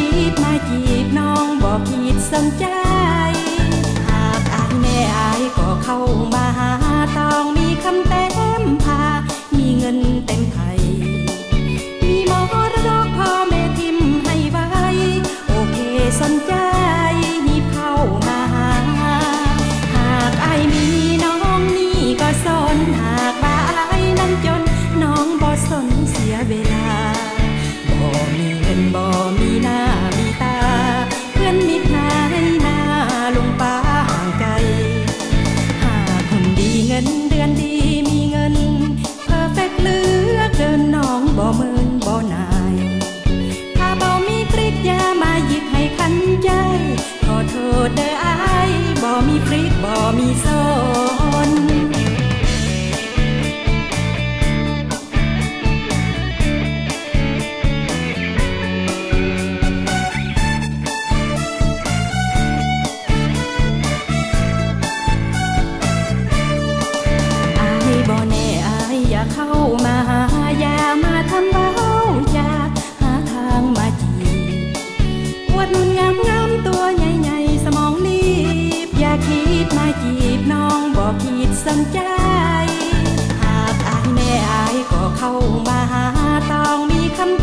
คิดมาจีบน้องบอกคิดสนใจหากอายแน่อายก็เข้ามาหาต้องมีคำเต็มพามีเงินเต็มไทยมีมรดกพ่อแม่ทิมให้ไว้โอเคสนใจหยิบเข้ามาหาหากอายมีน้องนี่ก็สนหากว่าอายนั้นจนน้องบ่สนเสียเวลาบ่มีเงินบ่มีหน้ามีตาเพื่อนมิตรนายหน้าลุงป้าห่างไกลหากคนดีเงินเดือนดีมีเงินเพอร์เฟกต์เหลือเกินน้องบ่เมินบ่นายถ้าบ่มีฟริกอย่ามาหยิกให้ขันใจขอโทษเด้ออายบ่มีฟริกบ่มีโซนอย่าเข้ามาหาอย่ามาทำเบ้าอย่าหาทางมาจีบอวดนุ่นงามงามตัวใหญ่ๆสมองรีบอย่าคิดมาจีบน้องบอกคิดสนใจหากอายแน่อายก็เข้ามาหาต้องมีคำ